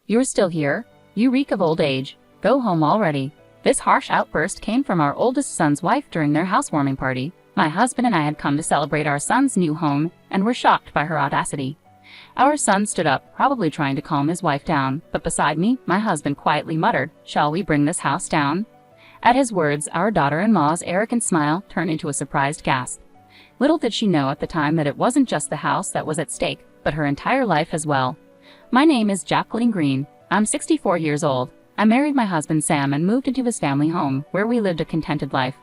You're still here? You reek of old age. Go home already. This harsh outburst came from our oldest son's wife during their housewarming party. My husband and I had come to celebrate our son's new home and were shocked by her audacity. Our son stood up, probably trying to calm his wife down, but beside me, my husband quietly muttered, "Shall we bring this house down?" At his words, our daughter-in-law's arrogant smile turned into a surprised gasp. Little did she know at the time that it wasn't just the house that was at stake, but her entire life as well. My name is Jacqueline Green. I'm 64 years old. I married my husband Sam and moved into his family home, where we lived a contented life.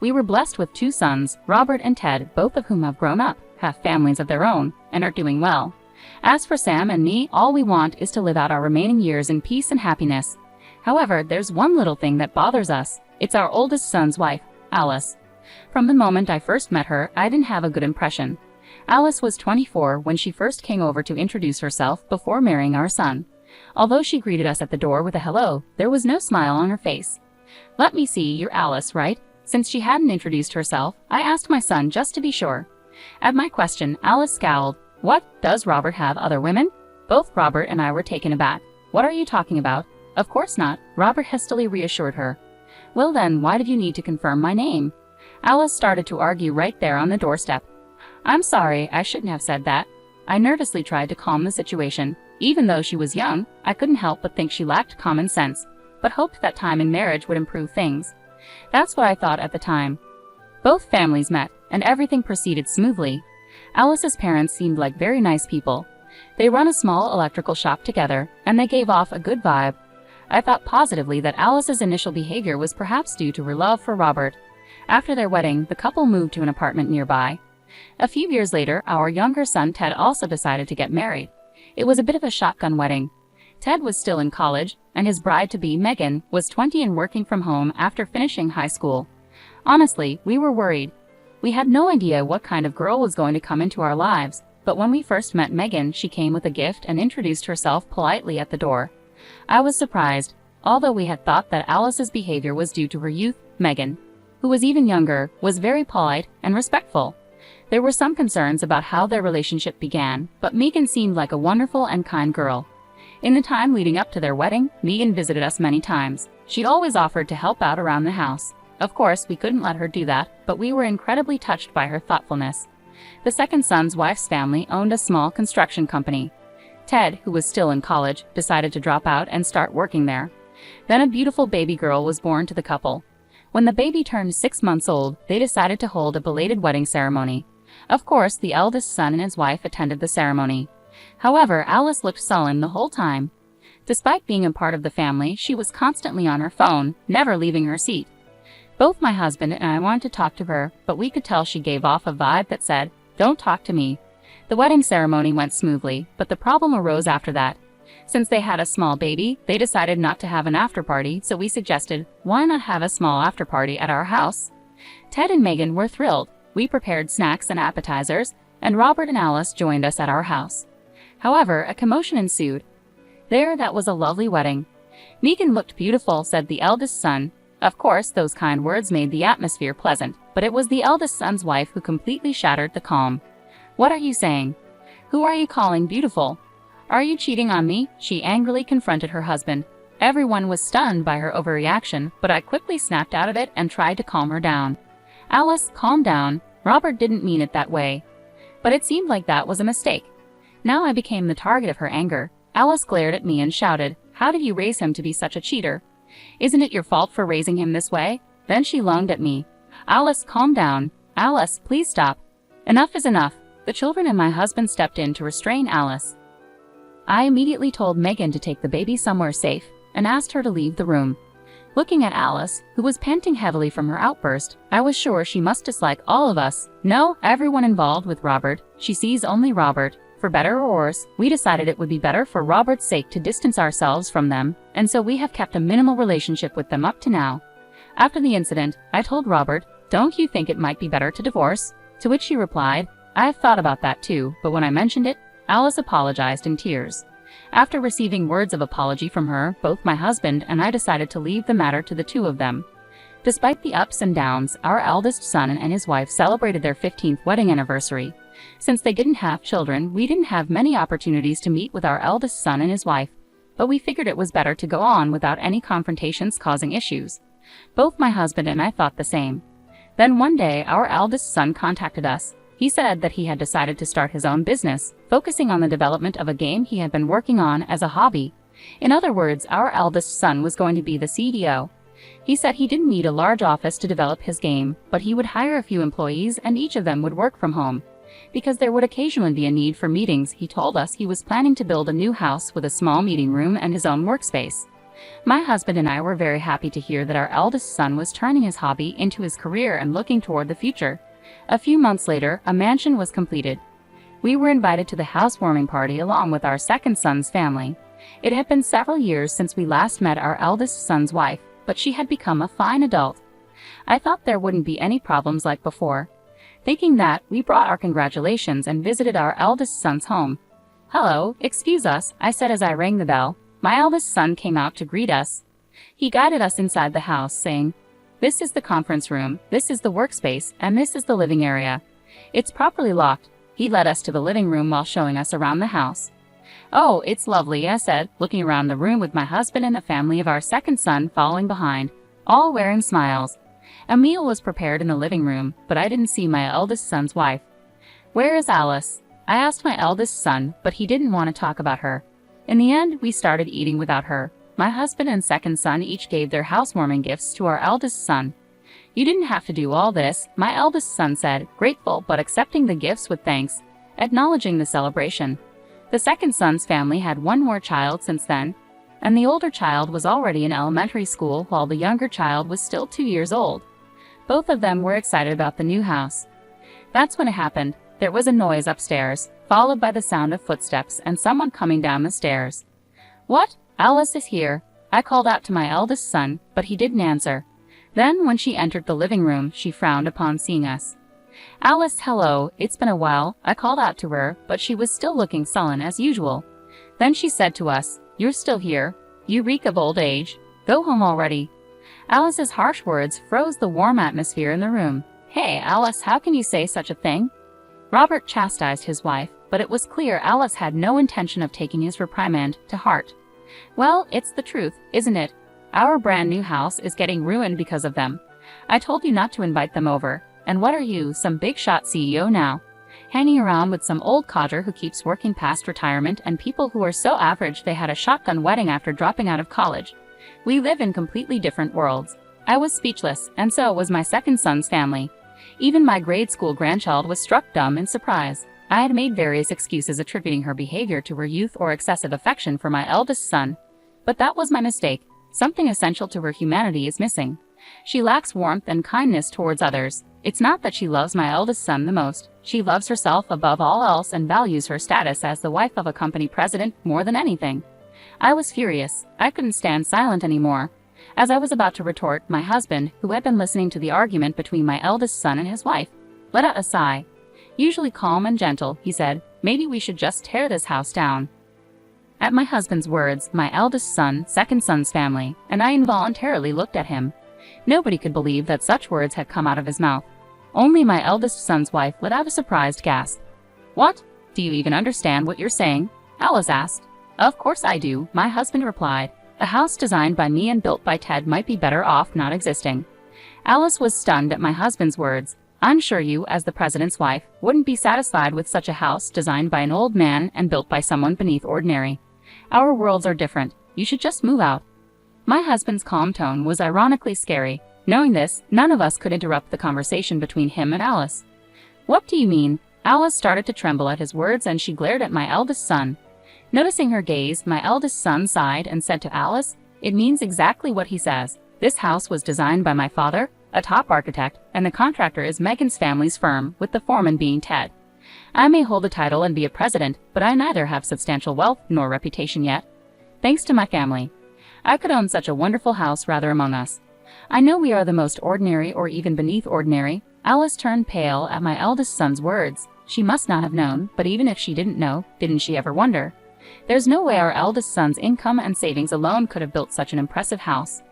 We were blessed with 2 sons, Robert and Ted, both of whom have grown up, have families of their own, and are doing well. As for Sam and me, all we want is to live out our remaining years in peace and happiness. However, there's one little thing that bothers us. It's our oldest son's wife, Alice. From the moment I first met her, I didn't have a good impression. Alice was 24 when she first came over to introduce herself before marrying our son. Although she greeted us at the door with a hello, there was no smile on her face. "Let me see, you're Alice, right?" Since she hadn't introduced herself, I asked my son just to be sure. At my question, Alice scowled. "What, does Robert have other women?" Both Robert and I were taken aback. "What are you talking about?" "Of course not," Robert hastily reassured her. "Well then, why did you need to confirm my name?" Alice started to argue right there on the doorstep. "I'm sorry, I shouldn't have said that." I nervously tried to calm the situation. Even though she was young, I couldn't help but think she lacked common sense, but hoped that time in marriage would improve things. That's what I thought at the time. Both families met, and everything proceeded smoothly. Alice's parents seemed like very nice people. They run a small electrical shop together, and they gave off a good vibe. I thought positively that Alice's initial behavior was perhaps due to her love for Robert. After their wedding, the couple moved to an apartment nearby. A few years later, our younger son Ted also decided to get married. It was a bit of a shotgun wedding. Ted was still in college, and his bride-to-be, Megan, was 20 and working from home after finishing high school. Honestly, we were worried. We had no idea what kind of girl was going to come into our lives, but when we first met Megan, she came with a gift and introduced herself politely at the door. I was surprised. Although we had thought that Alice's behavior was due to her youth, Megan, who was even younger, was very polite and respectful. There were some concerns about how their relationship began, but Megan seemed like a wonderful and kind girl. In the time leading up to their wedding, Megan visited us many times. She always offered to help out around the house. Of course, we couldn't let her do that, but we were incredibly touched by her thoughtfulness. The second son's wife's family owned a small construction company. Ted, who was still in college, decided to drop out and start working there. Then a beautiful baby girl was born to the couple. When the baby turned 6 months old, they decided to hold a belated wedding ceremony. Of course, the eldest son and his wife attended the ceremony. However, Alice looked sullen the whole time. Despite being a part of the family, she was constantly on her phone, never leaving her seat. Both my husband and I wanted to talk to her, but we could tell she gave off a vibe that said, "Don't talk to me." The wedding ceremony went smoothly, but the problem arose after that. Since they had a small baby, they decided not to have an after-party, so we suggested, why not have a small after-party at our house? Ted and Megan were thrilled. We prepared snacks and appetizers, and Robert and Alice joined us at our house. However, a commotion ensued. That was a lovely wedding. "Megan looked beautiful," said the eldest son. Of course, those kind words made the atmosphere pleasant, but it was the eldest son's wife who completely shattered the calm. "What are you saying? Who are you calling beautiful? Are you cheating on me?" She angrily confronted her husband. Everyone was stunned by her overreaction, but I quickly snapped out of it and tried to calm her down. "Alice, calm down. Robert didn't mean it that way." But it seemed like that was a mistake. Now I became the target of her anger. Alice glared at me and shouted, "How did you raise him to be such a cheater? Isn't it your fault for raising him this way?" Then she lunged at me. "Alice, calm down. Alice, please stop. Enough is enough." The children and my husband stepped in to restrain Alice. I immediately told Megan to take the baby somewhere safe and asked her to leave the room. Looking at Alice, who was panting heavily from her outburst, I was sure she must dislike all of us. No, everyone involved with Robert. She sees only Robert. For better or worse, we decided it would be better for Robert's sake to distance ourselves from them, and so we have kept a minimal relationship with them up to now. After the incident, I told Robert, "Don't you think it might be better to divorce?" To which he replied, "I have thought about that too," but when I mentioned it, Alice apologized in tears. After receiving words of apology from her, both my husband and I decided to leave the matter to the two of them. Despite the ups and downs, our eldest son and his wife celebrated their 15th wedding anniversary. Since they didn't have children, we didn't have many opportunities to meet with our eldest son and his wife. but we figured it was better to go on without any confrontations causing issues. Both my husband and I thought the same. Then one day, our eldest son contacted us. He said that he had decided to start his own business, focusing on the development of a game he had been working on as a hobby. In other words, our eldest son was going to be the CEO. He said he didn't need a large office to develop his game, but he would hire a few employees and each of them would work from home. Because there would occasionally be a need for meetings, he told us he was planning to build a new house with a small meeting room and his own workspace. My husband and I were very happy to hear that our eldest son was turning his hobby into his career and looking toward the future. A few months later, a mansion was completed. We were invited to the housewarming party along with our second son's family. It had been several years since we last met our eldest son's wife, but she had become a fine adult. I thought there wouldn't be any problems like before. Thinking that, we brought our congratulations and visited our eldest son's home. "Hello, excuse us," I said as I rang the bell. My eldest son came out to greet us. He guided us inside the house, saying, "This is the conference room, this is the workspace, and this is the living area. It's properly locked." He led us to the living room while showing us around the house. "Oh, it's lovely," I said, looking around the room with my husband and the family of our second son following behind, all wearing smiles. A meal was prepared in the living room, but I didn't see my eldest son's wife. "Where is Alice?" I asked my eldest son, but he didn't want to talk about her. In the end, we started eating without her. My husband and second son each gave their housewarming gifts to our eldest son. "You didn't have to do all this," my eldest son said, grateful but accepting the gifts with thanks, acknowledging the celebration. The second son's family had one more child since then, and the older child was already in elementary school while the younger child was still 2 years old. Both of them were excited about the new house. That's when it happened. There was a noise upstairs, followed by the sound of footsteps and someone coming down the stairs. "What? Alice is here," I called out to my eldest son, but he didn't answer. Then, when she entered the living room, she frowned upon seeing us. "Alice, hello, it's been a while," I called out to her, but she was still looking sullen as usual. Then she said to us, "You're still here. You reek of old age. Go home already." Alice's harsh words froze the warm atmosphere in the room. "Hey, Alice, how can you say such a thing?" Robert chastised his wife, but it was clear Alice had no intention of taking his reprimand to heart. "Well, it's the truth, isn't it? Our brand new house is getting ruined because of them. I told you not to invite them over, and what are you, some big shot CEO now? Hanging around with some old codger who keeps working past retirement and people who are so average they had a shotgun wedding after dropping out of college. We live in completely different worlds." I was speechless, and so was my second son's family. Even my grade school grandchild was struck dumb in surprise. I had made various excuses attributing her behavior to her youth or excessive affection for my eldest son. But that was my mistake. Something essential to her humanity is missing. She lacks warmth and kindness towards others. It's not that she loves my eldest son the most. She loves herself above all else and values her status as the wife of a company president more than anything. I was furious. I couldn't stand silent anymore. As I was about to retort, my husband, who had been listening to the argument between my eldest son and his wife, let out a sigh. Usually calm and gentle, he said, "Maybe we should just tear this house down." At my husband's words, my eldest son, second son's family, and I involuntarily looked at him. Nobody could believe that such words had come out of his mouth. Only my eldest son's wife let out a surprised gasp. "What? Do you even understand what you're saying?" Alice asked. "Of course I do," my husband replied. "A house designed by me and built by Ted might be better off not existing." Alice was stunned at my husband's words. "I'm sure you, as the president's wife, wouldn't be satisfied with such a house designed by an old man and built by someone beneath ordinary. Our worlds are different. You should just move out." My husband's calm tone was ironically scary. Knowing this, none of us could interrupt the conversation between him and Alice. "What do you mean?" Alice started to tremble at his words and she glared at my eldest son. Noticing her gaze, my eldest son sighed and said to Alice, "It means exactly what he says. This house was designed by my father, a top architect, and the contractor is Megan's family's firm, with the foreman being Ted. I may hold a title and be a president, but I neither have substantial wealth nor reputation yet. Thanks to my family, I could own such a wonderful house rather among us. I know we are the most ordinary or even beneath ordinary." Alice turned pale at my eldest son's words. She must not have known, but even if she didn't know, didn't she ever wonder? There's no way our eldest son's income and savings alone could have built such an impressive house.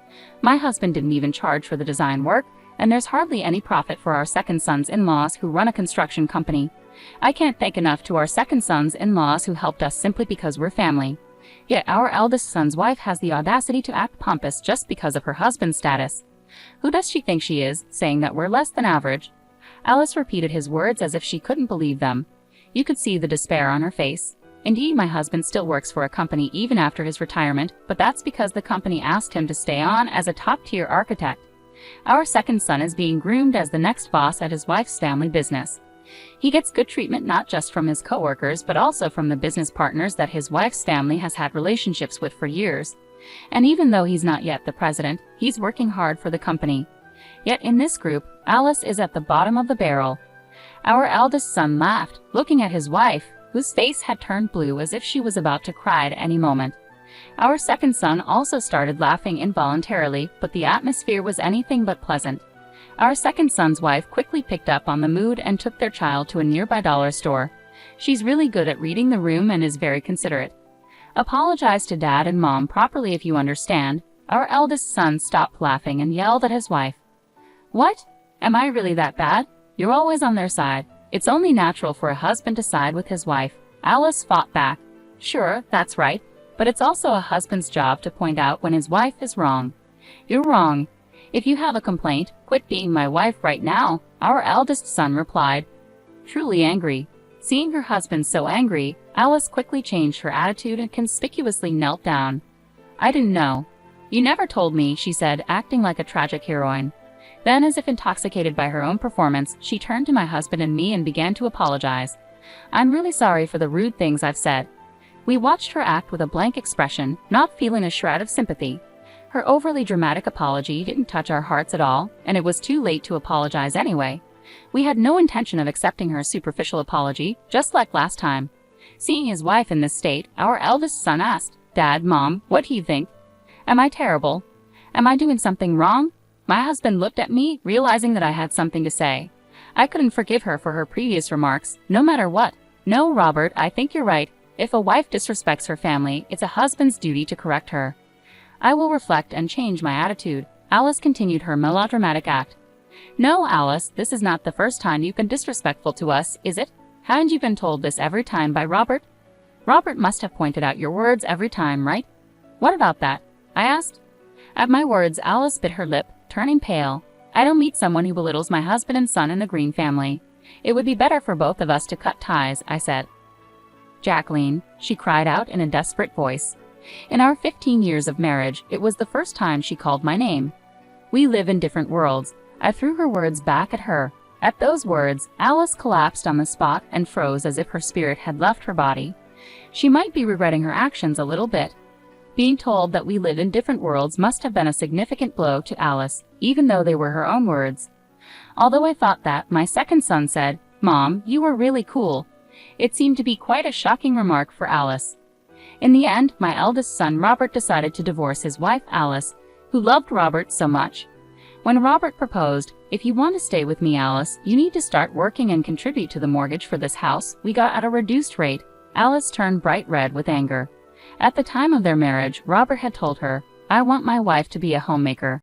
My husband didn't even charge for the design work, and there's hardly any profit for our second son's in-laws who run a construction company. I can't thank enough to our second son's in-laws who helped us simply because we're family. Yet our eldest son's wife has the audacity to act pompous just because of her husband's status. Who does she think she is, saying that we're less than average? Alice repeated his words as if she couldn't believe them. You could see the despair on her face. Indeed, my husband still works for a company even after his retirement, but that's because the company asked him to stay on as a top-tier architect. Our second son is being groomed as the next boss at his wife's family business. He gets good treatment not just from his coworkers but also from the business partners that his wife's family has had relationships with for years. And even though he's not yet the president, he's working hard for the company. Yet in this group, Alice is at the bottom of the barrel. Our eldest son laughed, looking at his wife, whose face had turned blue as if she was about to cry at any moment. Our second son also started laughing involuntarily, but the atmosphere was anything but pleasant. Our second son's wife quickly picked up on the mood and took their child to a nearby dollar store. She's really good at reading the room and is very considerate. Apologize to Dad and Mom properly if you understand. Our eldest son stopped laughing and yelled at his wife. What? Am I really that bad? You're always on their side. It's only natural for a husband to side with his wife. Alice fought back. Sure, that's right. But it's also a husband's job to point out when his wife is wrong. You're wrong. If you have a complaint, quit being my wife right now, our eldest son replied, truly angry. Seeing her husband so angry, Alice quickly changed her attitude and conspicuously knelt down. I didn't know. You never told me, she said, acting like a tragic heroine. Then, as if intoxicated by her own performance, she turned to my husband and me and began to apologize. I'm really sorry for the rude things I've said. We watched her act with a blank expression, not feeling a shred of sympathy. Her overly dramatic apology didn't touch our hearts at all, and it was too late to apologize anyway. We had no intention of accepting her superficial apology, just like last time. Seeing his wife in this state, our eldest son asked, Dad, Mom, what do you think? Am I terrible? Am I doing something wrong? My husband looked at me, realizing that I had something to say. I couldn't forgive her for her previous remarks, no matter what. No, Robert, I think you're right. If a wife disrespects her family, it's a husband's duty to correct her. I will reflect and change my attitude. Alice continued her melodramatic act. No, Alice, this is not the first time you've been disrespectful to us, is it? Haven't you been told this every time by Robert? Robert must have pointed out your words every time, right? What about that? I asked. At my words, Alice bit her lip, turning pale. I don't meet someone who belittles my husband and son in the Green family. It would be better for both of us to cut ties, I said. Jacqueline, she cried out in a desperate voice. In our 15 years of marriage, it was the first time she called my name. We live in different worlds. I threw her words back at her. At those words, Alice collapsed on the spot and froze as if her spirit had left her body. She might be regretting her actions a little bit. Being told that we live in different worlds must have been a significant blow to Alice, even though they were her own words. Although I thought that, my second son said, Mom, you were really cool. It seemed to be quite a shocking remark for Alice. In the end, my eldest son Robert decided to divorce his wife Alice, who loved Robert so much. When Robert proposed, if you want to stay with me, Alice, you need to start working and contribute to the mortgage for this house we got at a reduced rate, Alice turned bright red with anger. At the time of their marriage, Robert had told her, I want my wife to be a homemaker.